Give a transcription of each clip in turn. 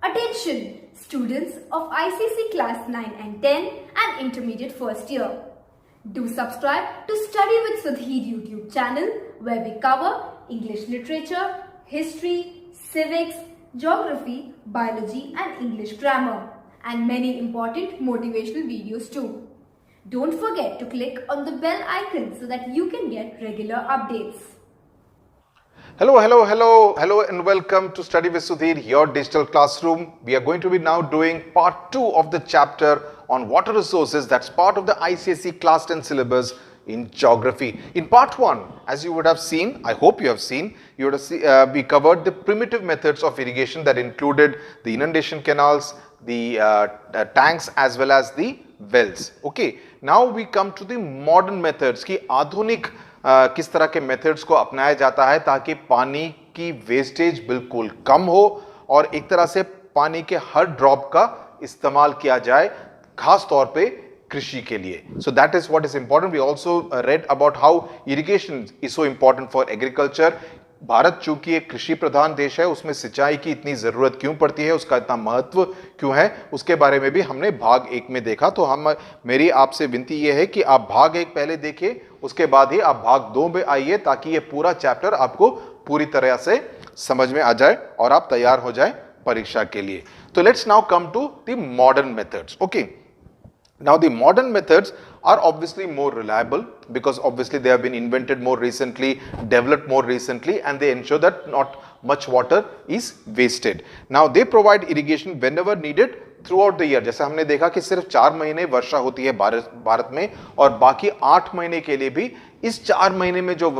Attention, students of ICSE Class 9 and 10 and Intermediate First Year. Do subscribe to Study with Sudhir YouTube channel where we cover English literature, history, civics, geography, biology and English grammar and many important motivational videos too. Don't forget to click on the bell icon so that you can get regular updates. Hello and welcome to Study with Sudhir, your digital classroom. We are going to be now doing part 2 of the chapter on water resources that's part of the ICSE Class 10 syllabus in geography. In part 1, as you would have seen, I hope you have seen, we covered the primitive methods of irrigation that included the inundation canals, the tanks as well as the wells. Okay, now we come to the modern methods की आधुनिक किस तरह के methods को अपनाया जाता है ताकि पानी की वेस्टेज बिल्कुल कम हो और एक तरह से पानी के हर ड्रॉप का इस्तेमाल किया जाए खास तौर पे कृषि के लिए. So that is what is important. We also read about how irrigation is so important for agriculture. Bharat चूंकि एक कृषि प्रधान देश है, उसमें सिंचाई की इतनी जरूरत क्यों पड़ती है, उसका इतना महत्व क्यों है, उसके बारे में भी हमने भाग 1 में देखा. तो मेरी आपसे विनती यह है कि आप भाग 1 पहले देखिए, उसके बाद ही आप भाग 2 में आइए ताकि ये पूरा चैप्टर आपको पूरी तरह से समझ में आ जाए और आप तैयार हो जाए परीक्षा के लिए. तो let's now come to the modern methods. Okay, now the modern methods are obviously more reliable because obviously they have been invented more recently, developed more recently, and they ensure that not much water is wasted. Now they provide irrigation whenever needed throughout the year. जैसे हमने देखा कि सिर्फ 4 महीने वर्षा होती है भारत में और बाकी 8 महीने के लिए भी इस 4 महीने में जो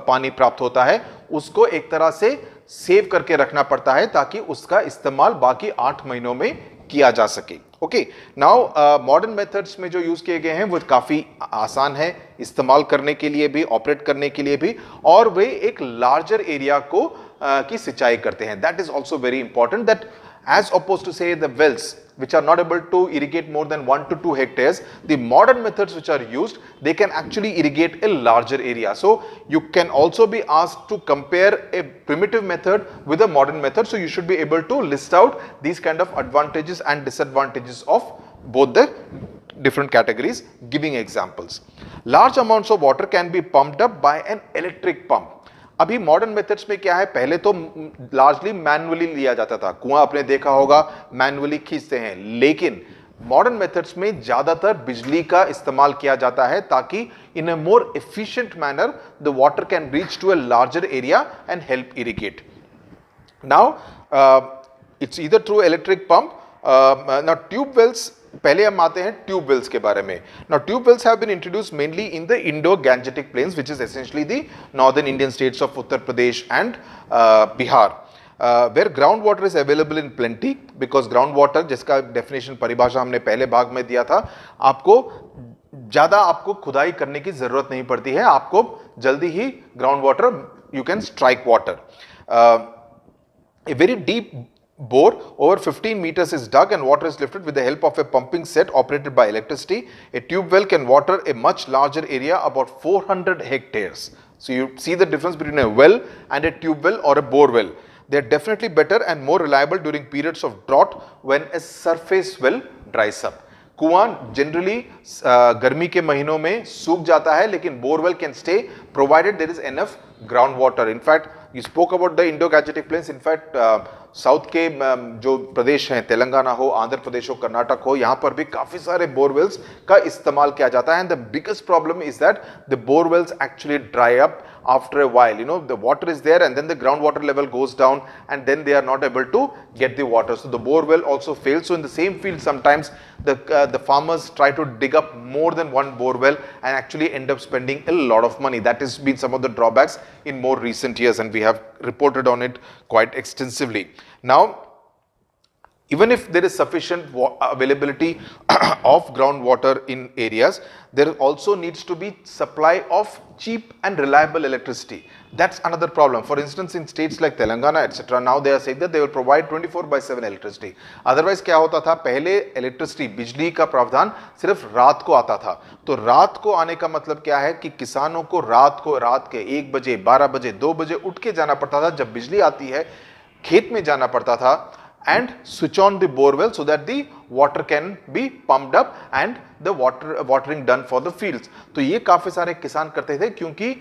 पानी प्राप्त होता है उसको एक तरह से सेव करके रखना पड़ता है ताकि उसका इस्तेमाल बाकी 8 महीनों में किया जा सके. ओके, नाउ मॉडर्न मेथड्स में जो यूज किए गए हैं वो काफी आसान है इस्तेमाल करने के लिए भी, ऑपरेट करने के लिए भी, और वे एक लार्जर एरिया को की सिंचाई करते हैं. That is also very important that as opposed to say the wells which are not able to irrigate more than 1 to 2 hectares, the modern methods which are used, they can actually irrigate a larger area. So you can also be asked to compare a primitive method with a modern method. So you should be able to list out these kind of advantages and disadvantages of both the different categories, giving examples. Large amounts of water can be pumped up by an electric pump. अभी modern methods में क्या है, पहले तो largely manually लिया जाता था, कुआं आपने देखा होगा मैनुअली खींचते हैं, लेकिन मॉडर्न मेथड्स में ज्यादातर बिजली का इस्तेमाल किया जाता है ताकि in a more efficient manner the water can reach to a larger area and help irrigate. Now it's either through electric pump. Now tube wells, पहले हम आते हैं ट्यूब वेल्स के बारे में. Now tube wells have been introduced mainly in the Indo Gangetic plains which is essentially the northern Indian states of Uttar Pradesh and Bihar, where ground water is available in plenty because ground water, जिसका definition परिभाषा हमने पहले भाग में दिया था, आपको खुदाई करने की जरूरत नहीं पड़ती है, आपको जल्दी ही ground water you can strike water. A very deep bore over 15 meters is dug and water is lifted with the help of a pumping set operated by electricity. A tube well can water a much larger area, about 400 hectares. So you see the difference between a well and a tube well or a bore well. They are definitely better and more reliable during periods of drought when a surface well dries up. कुआं generally गर्मी के महीनों में सूख जाता है, लेकिन borewell can stay provided there is enough ground water. In fact you spoke about the Indo Gangetic plains. In fact south के जो प्रदेश हैं, तेलंगाना हो, आंध्र प्रदेश हो, कर्नाटक हो, यहाँ पर भी काफी सारे बोरवेल्स का इस्तेमाल किया जाता है. And the biggest problem is that the borewells actually dry up after a while. You know, the water is there and then the groundwater level goes down and then they are not able to get the water. So the bore well also fails. So in the same field sometimes the farmers try to dig up more than one bore well and actually end up spending a lot of money. That has been some of the drawbacks in more recent years and we have reported on it quite extensively. Now, even if there is sufficient availability of groundwater in areas, there also needs to be supply of cheap and reliable electricity. That's another problem. For instance, in states like Telangana, etc., now they are saying that they will provide 24/7 electricity. Otherwise, क्या होता था, पहले electricity, बिजली का प्रावधान सिर्फ रात को आता था. तो रात को आने का मतलब क्या है कि किसानों को रात के 1 बजे, 12 बजे, 2 बजे उठ के जाना पड़ता था. जब बिजली आती है, खेत में जाना पड़ता था. and switch on the bore well so that the water can be pumped up and the watering done for the fields. तो ये काफी सारे किसान करते थे क्योंकि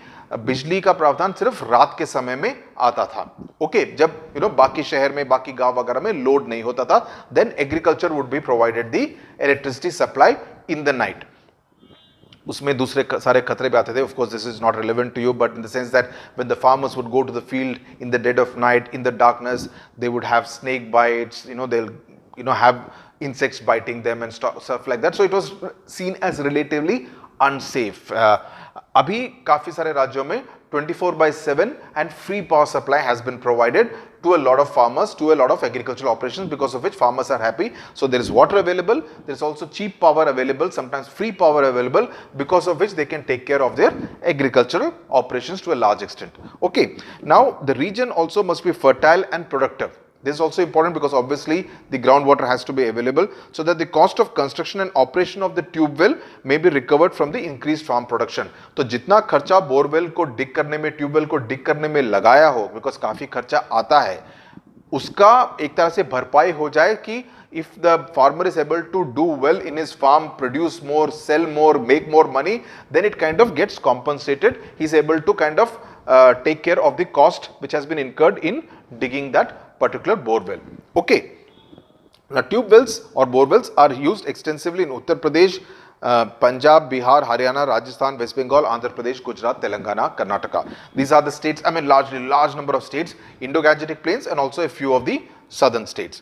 बिजली का प्रावधान सिर्फ रात के समय में आता था. ओके, जब बाकी शहर में, बाकी गांव वगैरह में लोड नहीं होता था, then agriculture would be provided the electricity supply in the night. उसमें दूसरे सारे खतरे भी आते थे. Of course, this is not relevant to you, but in the sense that when the farmers would go to the field in the dead of night, in the darkness, they would have snake bites. They'll have insects biting them and stuff like that. So it was seen as relatively unsafe. अभी काफी सारे राज्यों में 24/7 and free power supply has been provided to a lot of farmers, to a lot of agricultural operations, because of which farmers are happy. So there is water available, there is also cheap power available, sometimes free power available, because of which they can take care of their agricultural operations to a large extent. Okay, now the region also must be fertile and productive. This is also important because obviously the groundwater has to be available so that the cost of construction and operation of the tube well may be recovered from the increased farm production. तो जितना खर्चा borewell को डिग करने में, tubewell को डिग करने में लगाया हो, बिकॉज काफी खर्चा आता है, उसका एक तरह से भरपाई हो जाए कि if the farmer is able to do well in his farm, produce more, sell more, make more money, then it kind of gets compensated. He is able to kind of take care of the cost which has been incurred in digging that particular bore well. Okay. Now tube wells or bore wells are used extensively in Uttar Pradesh, Punjab, Bihar, Haryana, Rajasthan, West Bengal, Andhra Pradesh, Gujarat, Telangana, Karnataka. These are the states, I mean large number of states, Indo-Gangetic plains, and also a few of the southern states.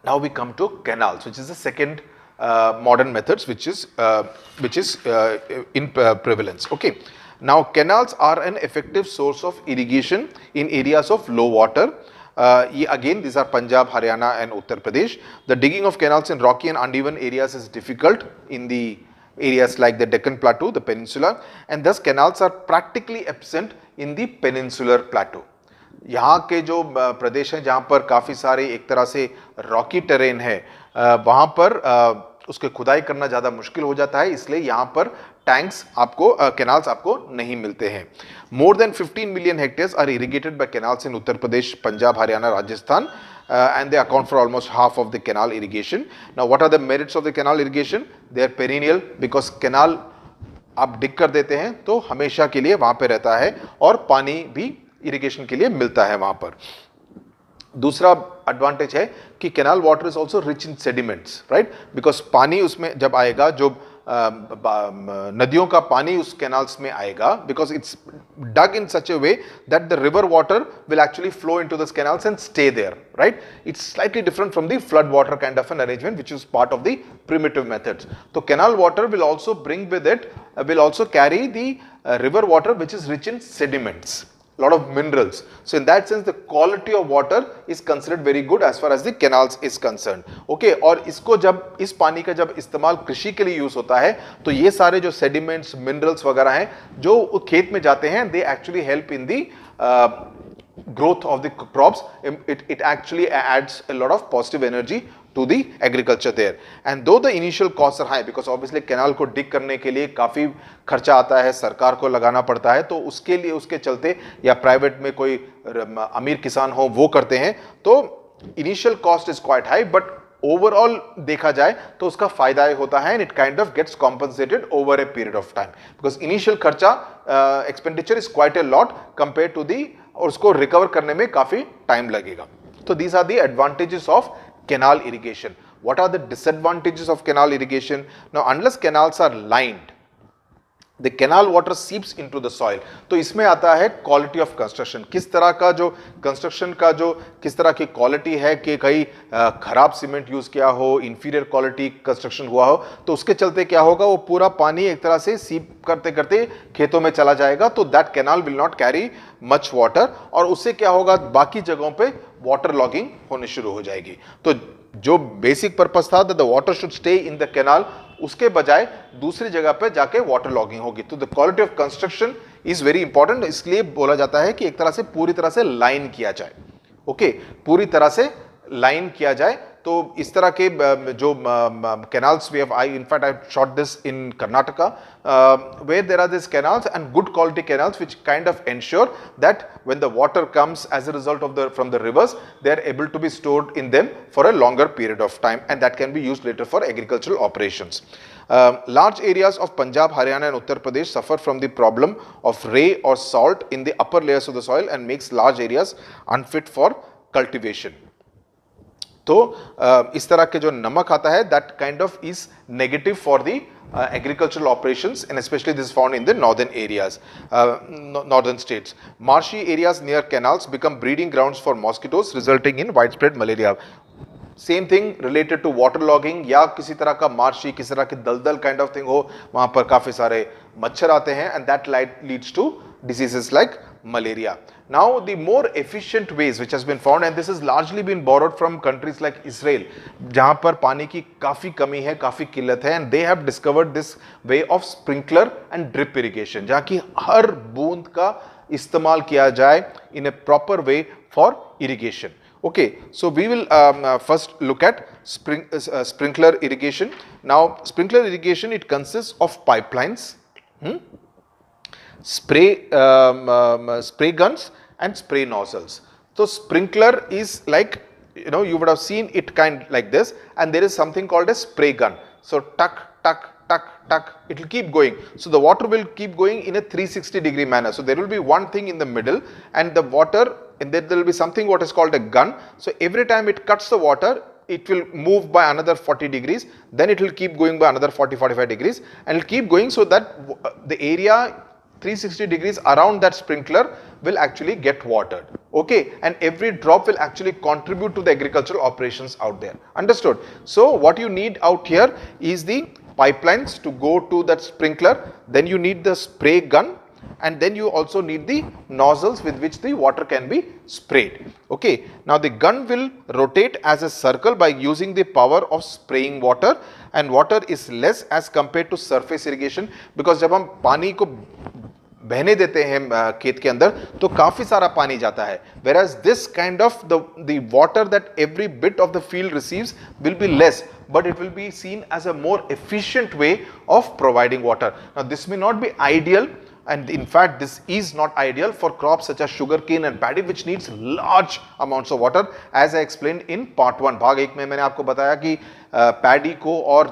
Now we come to canals, which is the second modern methods which is in prevalence. Okay. Now canals are an effective source of irrigation in areas of low water. Again, these are Punjab, Haryana and Uttar Pradesh. The digging of canals in rocky and uneven areas is difficult in the areas like the Deccan Plateau, the peninsula, and thus canals are practically absent in the peninsular plateau. यहाँ के जो प्रदेश हैं जहाँ पर काफ़ी सारे एक तरह से रॉकी टेरेन है, वहाँ पर उसके खुदाई करना ज़्यादा मुश्किल हो जाता है, इसलिए यहाँ पर टैंक्स आपको कैनाल्स आपको नहीं मिलते हैं. More than 15 million hectares are irrigated by canals in Uttar Pradesh, Punjab, Haryana, Rajasthan, and they account for almost half of the canal irrigation. Now, what are the merits of the canal irrigation? They are perennial because canal आप डिग कर देते हैं तो हमेशा के लिए वहाँ पे रहता है और पानी भी इरिगेशन के लिए मिलता है वहाँ पर. दूसरा एडवांटेज है कि canal water is also rich in sediments, right, because पानी उसमें जब आएगा, जो नदियों का पानी उस कैनाल्स में आएगा, because it's dug in such a way that the river water will actually flow into this canals and stay there, right. It's slightly different from the flood water kind of an arrangement which is part of the primitive methods. तो canal water will also bring with it, will also carry the river water which is rich in sediments, lot of minerals. So in that sense the quality of water is considered very good as far as the canals is concerned. Okay, और इसको जब इस पानी का जब इस्तेमाल कृषि के लिए यूज होता है तो ये सारे जो सेडिमेंट्स, मिनरल्स वगैरह हैं जो खेत में जाते हैं, they actually help in the growth of the crops. It actually adds a lot of positive energy to the agriculture there. And though the initial costs are high, because obviously canal को dig करने के लिए काफ़ी खर्चा आता है, सरकार को लगाना पड़ता है, तो उसके लिए उसके चलते या प्राइवेट में कोई अमीर किसान हो वो करते हैं, तो initial cost is quite high, but overall देखा जाए तो उसका फायदा होता है, and it kind of gets compensated over a period of time, because initial खर्चा expenditure is quite a lot compare to the, और उसको रिकवर करने में काफी टाइम लगेगा. तो these are the advantages of canal irrigation. What are the disadvantages of canal irrigation? Now, unless canals are lined, the canal water seeps into the soil. तो इसमें आता है quality of construction. किस तरह का जो construction का जो किस तरह की quality है, कि कहीं खराब सीमेंट यूज किया हो, inferior quality construction हुआ हो, तो उसके चलते क्या होगा, वो पूरा पानी एक तरह से सीप करते करते खेतों में चला जाएगा, तो that canal will not carry much water, और उससे क्या होगा, बाकी जगहों पे वाटर लॉगिंग होने शुरू हो जाएगी. तो जो बेसिक पर्पस था the water should stay in the canal, उसके बजाय दूसरी जगह पे जाके वाटर लॉगिंग होगी. तो the quality of construction is very important. इसलिए बोला जाता है कि एक तरह से पूरी तरह से लाइन किया जाए. ओके, पूरी तरह से लाइन किया जाए तो इस तरह के जो canals we have, in fact I shot this in Karnataka, where there are these canals and good quality canals which kind of ensure that when the water comes as a result of from the rivers, they are able to be stored in them for a longer period of time, and that can be used later for agricultural operations. Large areas of Punjab, Haryana and Uttar Pradesh suffer from the problem of ray or salt in the upper layers of the soil and makes large areas unfit for cultivation. तो इस तरह के जो नमक आता है, that kind of is negative for the agricultural operations, and especially this is found in the northern areas, northern states. Marshy areas near canals become breeding grounds for mosquitoes, resulting in widespread malaria. Same thing related to water logging, या किसी तरह का marshy, किसी तरह की दलदल kind of thing हो, वहां पर काफी सारे मच्छर आते हैं, and that leads to diseases like malaria. Now the more efficient ways which has been found, and this has largely been borrowed from countries like Israel, जहां पर पानी की काफी कमी है, काफी किल्लत है, and they have discovered this way of sprinkler and drip irrigation, जहां की हर बूंद का इस्तेमाल किया जाए in a proper way for irrigation. Okay, so we will first look at sprinkler irrigation. Now sprinkler irrigation, it consists of pipelines, spray guns and spray nozzles. So sprinkler is like, you would have seen it kind like this, and there is something called a spray gun. So tuck, tuck, tuck, tuck, it will keep going. So the water will keep going in a 360-degree manner. So there will be one thing in the middle, and the water, and then there will be something what is called a gun. So every time it cuts the water, it will move by another 40 degrees, then it will keep going by another 40-45 degrees, and it will keep going so that the area 360 degrees around that sprinkler will actually get watered. Okay, and every drop will actually contribute to the agricultural operations out there. Understood? So what you need out here is the pipelines to go to that sprinkler, then you need the spray gun, and then you also need the nozzles with which the water can be sprayed. Okay, now the gun will rotate as a circle by using the power of spraying water, and water is less as compared to surface irrigation, because जब हम पानी को बहने देते हैं खेत के अंदर तो काफी सारा पानी जाता है, whereas this kind of the water that every bit of the field receives will be less, but it will be seen as a more efficient way of providing water. Now this may not be ideal, and in fact this is not ideal for crops such as sugarcane and paddy, which needs large amounts of water, as I explained in part 1. भाग 1 में मैंने आपको बताया कि paddy को और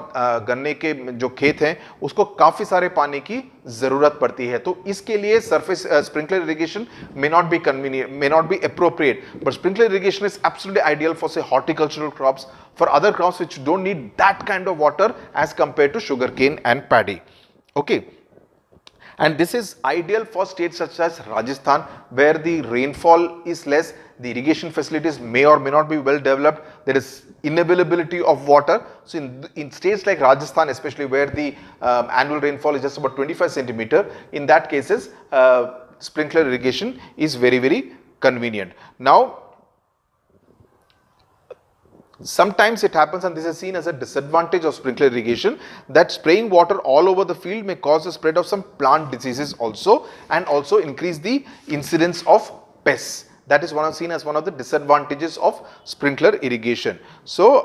गन्ने के जो खेत हैं उसको काफी सारे पानी की जरूरत पड़ती है, तो इसके लिए surface sprinkler irrigation may not be convenient, may not be appropriate, but sprinkler irrigation is absolutely ideal for say horticultural crops, for other crops which don't need that kind of water as compared to sugarcane and paddy. Okay. And this is ideal for states such as Rajasthan, where the rainfall is less, the irrigation facilities may or may not be well developed, there is unavailability of water. So in states like Rajasthan especially, where the annual rainfall is just about 25 centimeter, in that cases sprinkler irrigation is very, very convenient. Now sometimes it happens, and this is seen as a disadvantage of sprinkler irrigation, that spraying water all over the field may cause the spread of some plant diseases also, and also increase the incidence of pests. That is seen as one of the disadvantages of sprinkler irrigation. So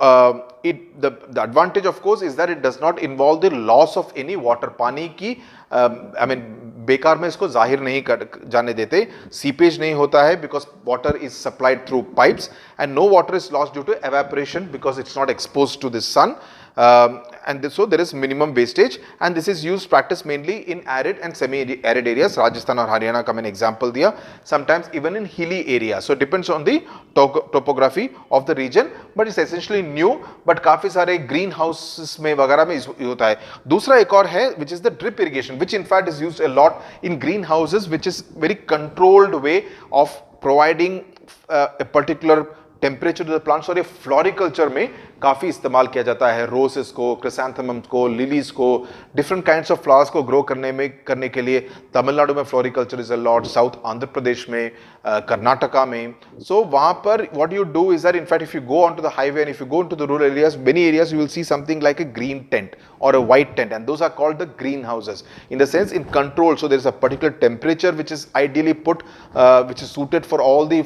the advantage of course is that it does not involve the loss of any water. पानी की बेकार में इसको जाहिर नहीं जाने देते, seepage नहीं होता है because water is supplied through pipes, and no water is lost due to evaporation because it's not exposed to the sun. And so there is minimum wastage, and this is practiced mainly in arid and semi-arid areas. Rajasthan or Haryana का मैंने example दिया. Sometimes even in hilly areas. So depends on the topography of the region, but it's essentially new. But काफी सारे greenhouses में वगैरह में होता है. दूसरा एक और है, which is the drip irrigation, which in fact is used a lot in greenhouses, which is very controlled way of providing a particular temperature to the plants, और ये फ्लोरिकल्चर में काफ़ी इस्तेमाल किया जाता है. रोसेस को, क्रिसैंथेमम्स को, लिलीज को, डिफरेंट काइंड्स ऑफ फ्लावर्स को ग्रो करने के लिए तमिलनाडु में floriculture is a lot, south Andhra Pradesh में, कर्नाटका में. सो वहाँ पर what you do is that in fact if you go on to the highway and if you go into the rural areas, many areas you will see something like a green tent or a white tent, and those are called the greenhouses, in the sense in control. So there is a particular temperature which is ideally put, which is suited for all the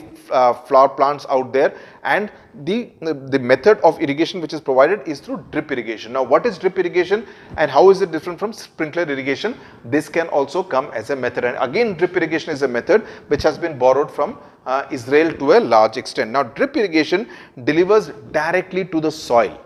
flower plants out there, and the method of irrigation which is provided is through drip irrigation. Now, what is drip irrigation and how is it different from sprinkler irrigation? This can also come as a method, and again drip irrigation is a method which has been borrowed from Israel to a large extent. Now, drip irrigation delivers directly to the soil.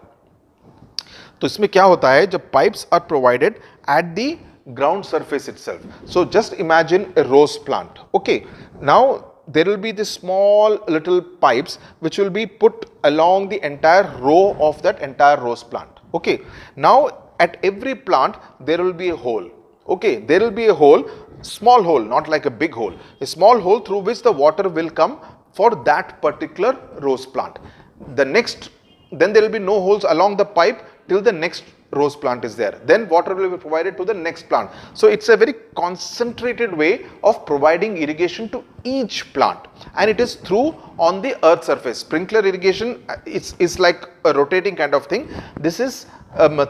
तो इसमें क्या होता है, जब pipes are provided at the ground surface itself. So just imagine a rose plant. Okay, now there will be this small little pipes which will be put along the entire row of that entire rose plant. Okay, now at every plant there will be a hole. Okay, there will be a hole, small hole, not like a big hole, a small hole through which the water will come for that particular rose plant. Then there will be no holes along the pipe till the next rose plant is there. Then water will be provided to the next plant. So it's a very concentrated way of providing irrigation to each plant, and it is through on the earth surface. Sprinkler irrigation is like a rotating kind of thing. This is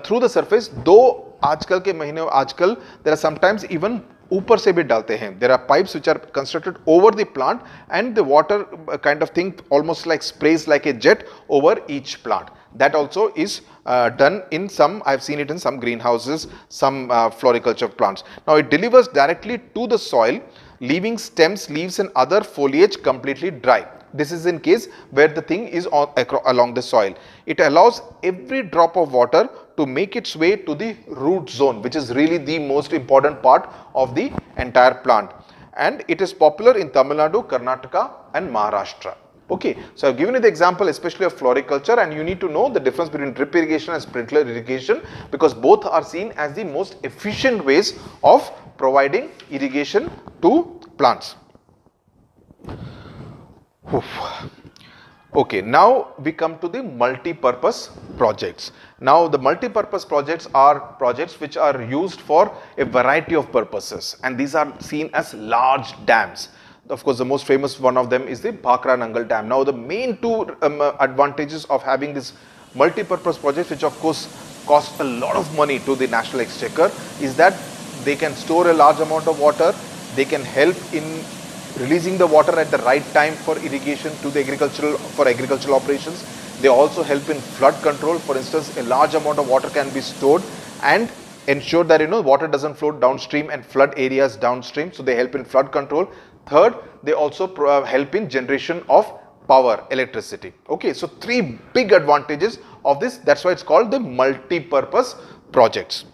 through the surface, though आजकल there are sometimes even ऊपर से भी डालते हैं. There are pipes which are constructed over the plant, and the water kind of thing almost like sprays like a jet over each plant. That also is done in some, I've seen it in some greenhouses, some floriculture plants. Now it delivers directly to the soil, leaving stems, leaves and other foliage completely dry. This is in case where the thing is along the soil. It allows every drop of water to make its way to the root zone, which is really the most important part of the entire plant. And it is popular in Tamil Nadu, Karnataka and Maharashtra. Okay, so I've given you the example especially of floriculture, and you need to know the difference between drip irrigation and sprinkler irrigation, because both are seen as the most efficient ways of providing irrigation to plants. Okay, now we come to the multi-purpose projects. Now the multi-purpose projects are projects which are used for a variety of purposes, and these are seen as large dams. Of course, the most famous one of them is the Bhakra Nangal Dam. Now the main two advantages of having this multi-purpose projects, which of course cost a lot of money to the national exchequer, is that they can store a large amount of water, they can help in releasing the water at the right time for irrigation to the agricultural operations. They also help in flood control. For instance, a large amount of water can be stored and ensure that water doesn't flow downstream and flood areas downstream. So they help in flood control. Third, they also help in generation of power, electricity. Okay, so three big advantages of this. That's why it's called the multi-purpose projects.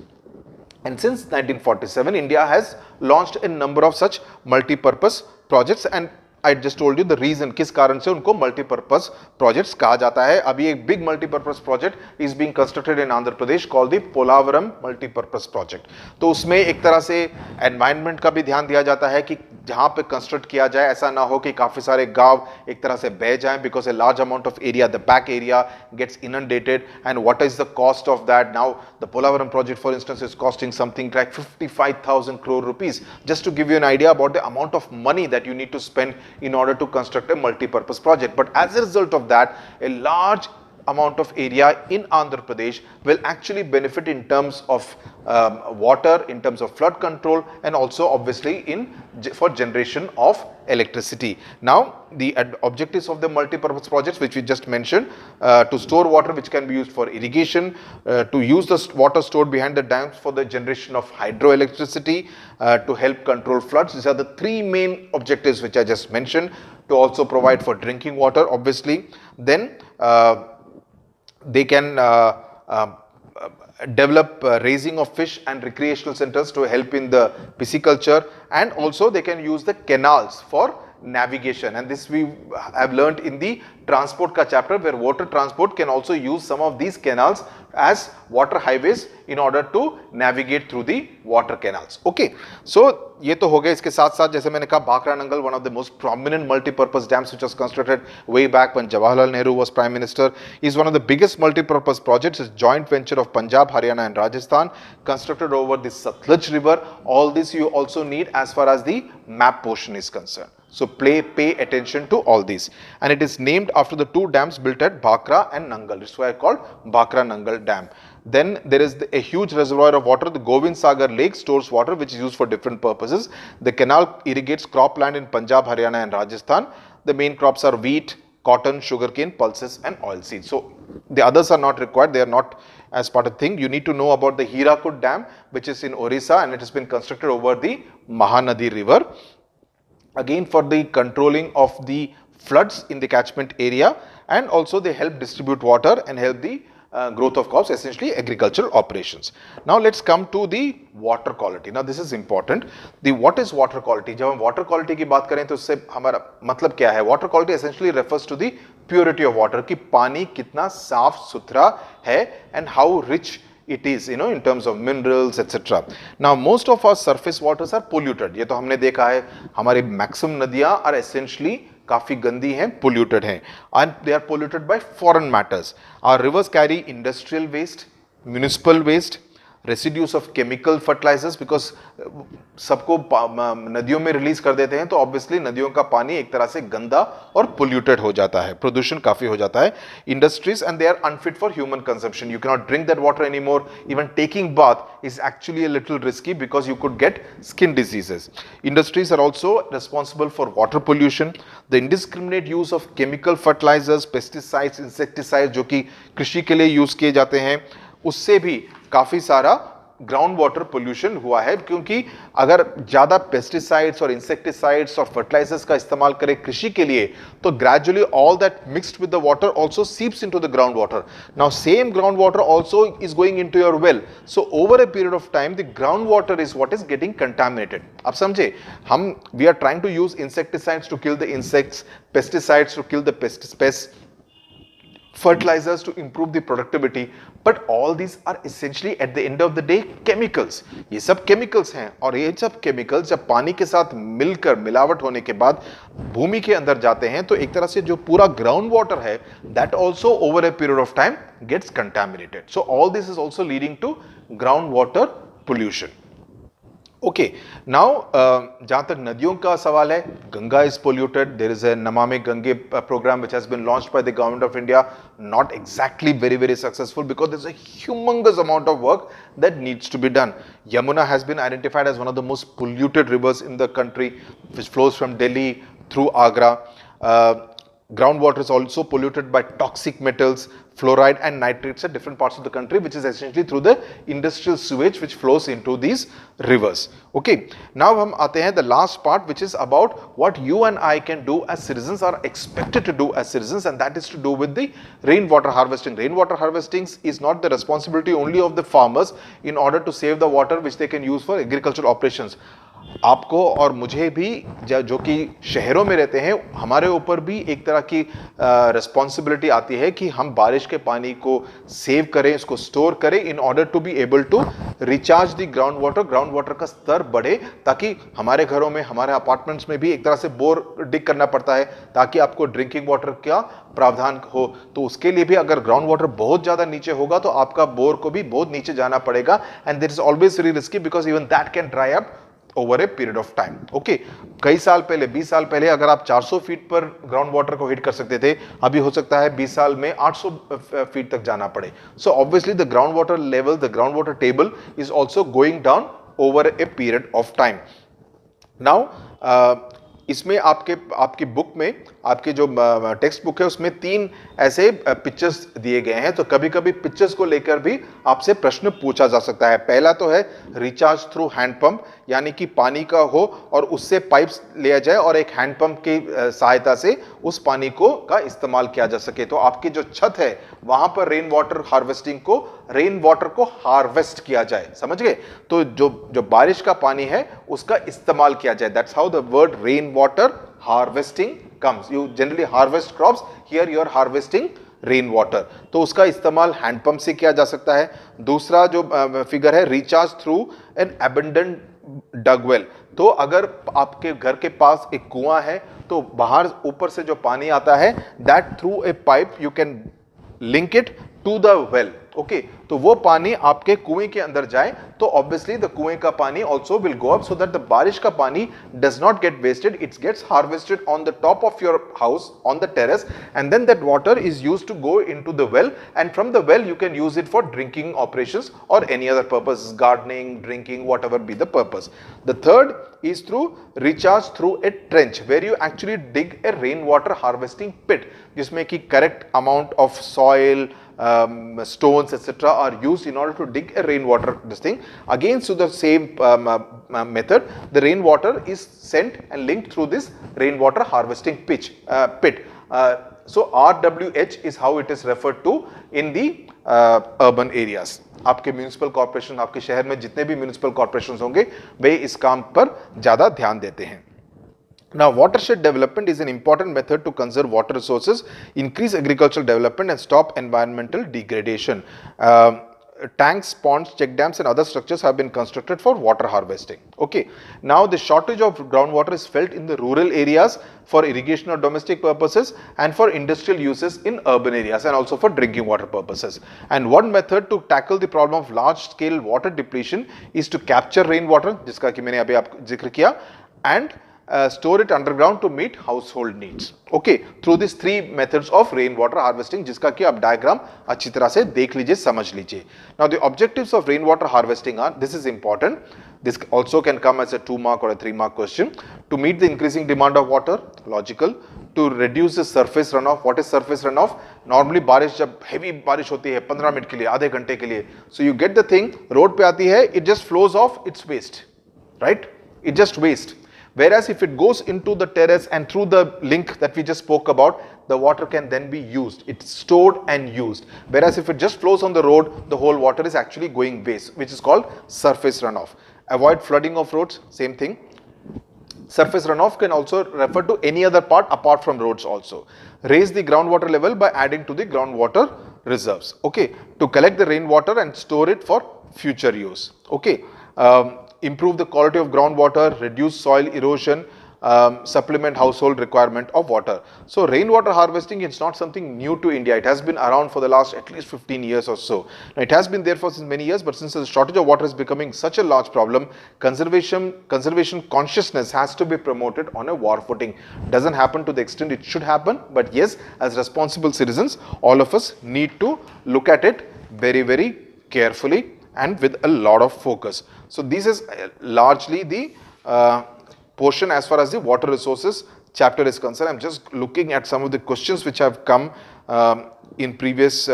And since 1947, India has launched a number of such multi-purpose projects, and I just told you the reason किस कारण से उनको multi-purpose projects कहा जाता है. अभी एक big multi-purpose project is being constructed in Andhra Pradesh called the Polavaram multi-purpose project. तो उसमें एक तरह से environment का भी ध्यान दिया जाता है कि जहाँ पे construct किया जाए ऐसा ना हो कि काफी सारे गांव एक तरह से बह जाएं, because a large amount of area, the back area gets inundated, and what is the cost of that? Now the Polavaram project, for instance, is costing something like 55,000 crore rupees, just to give you an idea about the amount of money that you need to spend in order to construct a multi-purpose project. But as a result of that, a large amount of area in Andhra Pradesh will actually benefit in terms of water, in terms of flood control, and also obviously for generation of electricity. Now the objectives of the multi-purpose projects, which we just mentioned, to store water which can be used for irrigation, to use the water stored behind the dams for the generation of hydroelectricity, to help control floods. These are the three main objectives which I just mentioned. To also provide for drinking water, obviously. Then they can develop raising of fish and recreational centers to help in the pisciculture, and also they can use the canals for navigation. And this we have learned in the transport ka chapter, where water transport can also use some of these canals as water highways in order to navigate through the water canals. Okay, so ये तो हो गया. इसके साथ साथ जैसे मैंने कहा, Bhakra Nangal, one of the most prominent multi-purpose dams which was constructed way back when Jawaharlal Nehru was Prime Minister, is one of the biggest multi-purpose projects. It's a joint venture of Punjab, Haryana and Rajasthan, constructed over the Satluj River. All this you also need as far as the map portion is concerned. So pay attention to all these. And it is named after the two dams built at Bhakra and Nangal. That's why I called Bhakra Nangal Dam. Then there is a huge reservoir of water. The Govind Sagar Lake stores water which is used for different purposes. The canal irrigates cropland in Punjab, Haryana and Rajasthan. The main crops are wheat, cotton, sugarcane, pulses and oilseed. So the others are not required, they are not as part of thing. You need to know about the Hirakud Dam, which is in Orissa, and it has been constructed over the Mahanadi river, again for the controlling of the floods in the catchment area, and also they help distribute water and help the growth of crops, essentially agricultural operations. Now let's come to the water quality. Now this is important. What is water quality? जब हम water quality की बात करें तो उससे हमारा मतलब क्या है? Water quality essentially refers to the purity of water, कि पानी कितना साफ सुथरा है and how rich it is, in terms of minerals, etc. Now most of our surface waters are polluted. ये तो हमने देखा है, हमारी maximum नदियाँ are essentially काफी गंदी हैं, polluted हैं, and they are polluted by foreign matters. Our rivers carry industrial waste, municipal waste, residues of chemical fertilizers, because सबको नदियों में रिलीज कर देते हैं तो ऑब्वियसली नदियों का पानी एक तरह से गंदा और पोल्यूटेड हो जाता है, प्रदूषण काफी हो जाता है. Industries and they are unfit for human consumption. You can not drink that water any more. Even taking bath is actually a little risky because you could get skin diseases. Industries are also responsible for water pollution. The indiscriminate use of chemical fertilisers, pesticides, insecticides जो कि कृषि के लिए use किए जाते हैं, उससे भी काफी सारा ग्राउंड वाटर पोल्यूशन हुआ है. क्योंकि अगर ज्यादा पेस्टिसाइड्स और इंसेक्टिसाइड्स और फर्टिलाइजर्स का इस्तेमाल करें कृषि के लिए तो gradually all that mixed with the water also seeps into the ground water. Now same ground water also is going into your well. So over a period of time the ground water is what is getting contaminated. आप समझे, हम we are trying to use insecticides to kill the insects, pesticides to kill the pest, fertilizers to improve the productivity, but all these are essentially at the end of the day chemicals. ये सब chemicals हैं और ये सब chemicals जब पानी के साथ मिलकर मिलावट होने के बाद भूमि के अंदर जाते हैं तो एक तरह से जो पूरा ground water है that also over a period of time gets contaminated. So all this is also leading to groundwater pollution. Okay, now जहां तक नदियों का सवाल है, Ganga is polluted. There is a Namami Gange programme which has been launched by the government of India. Not exactly very successful because there is a humongous amount of work that needs to be done. Yamuna has been identified as one of the most polluted rivers in the country which flows from Delhi through Agra. Groundwater is also polluted by toxic metals, fluoride and nitrates at different parts of the country, which is essentially through the industrial sewage which flows into these rivers. Okay, now hum aate hain the last part, which is about what you and I can do as citizens, are expected to do as citizens, and that is to do with the rainwater harvesting. Rainwater harvesting is not the responsibility only of the farmers in order to save the water which they can use for agricultural operations. आपको और मुझे भी जो कि शहरों में रहते हैं, हमारे ऊपर भी एक तरह की रिस्पॉन्सिबिलिटी आती है कि हम बारिश के पानी को सेव करें, इसको स्टोर करें in order to be able to recharge the ground water का स्तर बढ़े, ताकि हमारे घरों में, हमारे अपार्टमेंट्स में भी एक तरह से बोर डिग करना पड़ता है ताकि आपको ड्रिंकिंग वाटर का प्रावधान हो. तो उसके लिए भी अगर ग्राउंड वाटर बहुत ज़्यादा नीचे होगा तो आपका बोर को भी बहुत नीचे जाना पड़ेगा, and this is always very risky because even that can dry up over a period of time. Okay, कई साल पहले, 20 साल पहले अगर आप 400 फीट पर ग्राउंड वाटर को हिट कर सकते थे, अभी हो सकता है 20 साल में 800 फीट तक जाना पड़े. So obviously the ground water level, the ground water table is also going down over a period of time. Now इसमें आपकी बुक में, आपके जो टेक्स्ट बुक है उसमें 3 ऐसे पिक्चर्स दिए गए हैं. तो कभी कभी पिक्चर्स को लेकर भी आपसे प्रश्न पूछा जा सकता है. पहला तो है रिचार्ज थ्रू हैंडपंप, यानी कि पानी का हो और उससे पाइप्स लिया जाए और एक हैंडपंप की सहायता से उस पानी का इस्तेमाल किया जा सके. तो आपकी जो छत है वहां पर रेन वाटर को हार्वेस्ट किया जाए, समझ गए? तो जो बारिश का पानी है उसका इस्तेमाल किया जाए. That's how the word rain water harvesting comes. You generally harvest crops, here you are harvesting rain water. तो उसका इस्तेमाल हैंडपंप से किया जा सकता है. दूसरा जो फिगर है, recharge through an abundant dug well. तो अगर आपके घर के पास एक कुआं है तो बाहर ऊपर से जो पानी आता है, that through a pipe you can link it to the well. Okay, तो वो पानी आपके कुएं के अंदर जाए तो obviously the कुएं का पानी also will go up so that the बारिश का पानी does not get wasted. It gets harvested on the top of your house on the terrace, and then that water is used to go into the well, and from the well you can use it for drinking operations or any other purpose, gardening, drinking, whatever be the purpose. The third is through recharge through a trench, where you actually dig a rainwater harvesting pit, जिसमें कि correct amount of soil, stones, etc. are used in order to dig a rainwater this thing. Again, so the same method, the rainwater is sent and linked through this rainwater harvesting pit. So RWH is how it is referred to in the urban areas. आपके municipal corporation, आपके शहर में जितने भी municipal corporations होंगे वे इस काम पर ज्यादा ध्यान देते हैं. Now, watershed development is an important method to conserve water resources, increase agricultural development and stop environmental degradation. Tanks, ponds, check dams and other structures have been constructed for water harvesting. Okay. Now, the shortage of groundwater is felt in the rural areas for irrigation or domestic purposes and for industrial uses in urban areas and also for drinking water purposes. And one method to tackle the problem of large scale water depletion is to capture rainwater, जिसका कि मैंने अभी आपको जिक्र किया, and store it underground to meet household needs. Okay, through these three methods of rainwater harvesting, जिसका कि आप diagram अच्छी तरह से देख लीजिए, समझ लीजिए. Now the objectives of rainwater harvesting are, this is important, this also can come as a 2-mark or a 3-mark question. To meet the increasing demand of water, logical. To reduce the surface runoff. What is surface runoff? Normally बारिश जब heavy बारिश होती है 15 minute के लिए, आधे घंटे के लिए, so you get the thing, road पे आती है, it just flows off, it's waste, right? It just waste. Whereas if it goes into the terrace and through the link that we just spoke about, the water can then be used. It's stored and used. Whereas if it just flows on the road, the whole water is actually going waste, which is called surface runoff. Avoid flooding of roads, same thing. Surface runoff can also refer to any other part apart from roads also. Raise the groundwater level by adding to the groundwater reserves. Okay, to collect the rainwater and store it for future use. Okay. Improve the quality of groundwater, reduce soil erosion, supplement household requirement of water. So rainwater harvesting is not something new to India. It has been around for the last at least 15 years or so. Now, it has been there for since many years, but since the shortage of water is becoming such a large problem, conservation consciousness has to be promoted on a war footing. Doesn't happen to the extent it should happen, but yes, as responsible citizens, all of us need to look at it very, very carefully and with a lot of focus. So this is largely the portion as far as the water resources chapter is concerned. I'm just looking at some of the questions which have come in previous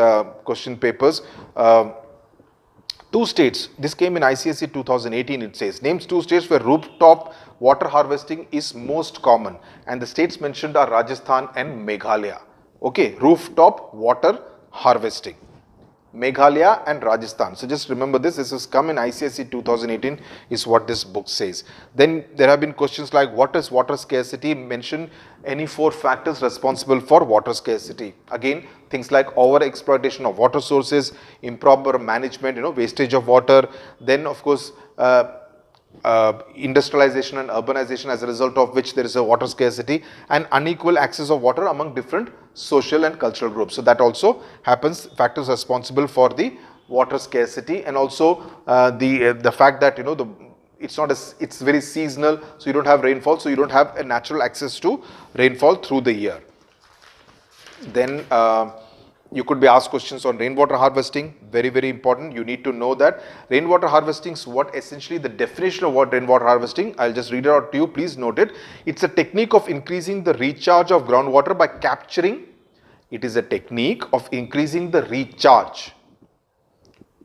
question papers. 2 states, this came in ICSE 2018, it says, names 2 states where rooftop water harvesting is most common, and the states mentioned are Rajasthan and Meghalaya. Okay, rooftop water harvesting. Meghalaya and Rajasthan. So just remember this has come in ICSE 2018 is what this book says. Then there have been questions like, what is water scarcity? Mention any 4 factors responsible for water scarcity. Again, things like over exploitation of water sources, improper management, wastage of water. Then of course, industrialization and urbanization, as a result of which there is a water scarcity, and unequal access of water among different social and cultural groups. So that also happens, factors responsible for the water scarcity, and also the fact that it's very seasonal, so you don't have rainfall, so you don't have a natural access to rainfall through the year. Then you could be asked questions on rainwater harvesting, very, very important. You need to know that rainwater harvesting is what essentially the definition of what rainwater harvesting, I'll just read it out to you, please note it. It's a technique of increasing the recharge of groundwater by capturing. It is a technique of increasing the recharge.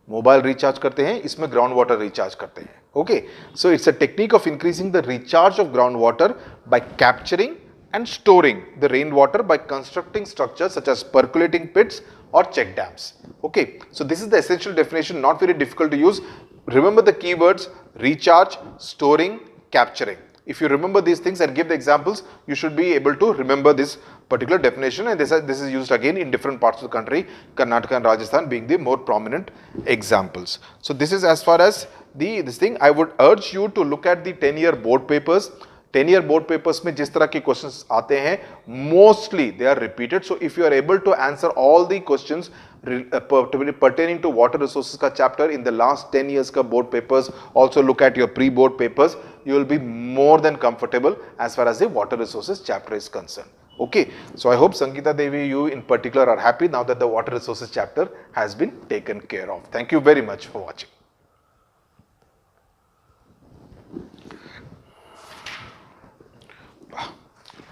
Mobile recharge करते हैं, इसमें groundwater recharge करते हैं. Okay, so it's a technique of increasing the recharge of groundwater by capturing and storing the rainwater by constructing structures such as percolating pits or check dams. Okay, so this is the essential definition, not very difficult to use. Remember the keywords: recharge, storing, capturing. If you remember these things and give the examples, you should be able to remember this particular definition, and this is used again in different parts of the country, Karnataka and Rajasthan being the more prominent examples. So this is as far as this thing. I would urge you to look at the 10-year board papers. 10-year board papers में जिस तरह के questions आते हैं, mostly they are repeated. So if you are able to answer all the questions pertaining to water resources ka chapter in the last 10 years ka board papers, also look at your pre-board papers, you will be more than comfortable as far as the water resources chapter is concerned. Okay, so I hope Sangeeta Devi, you in particular are happy now that the water resources chapter has been taken care of. Thank you very much for watching.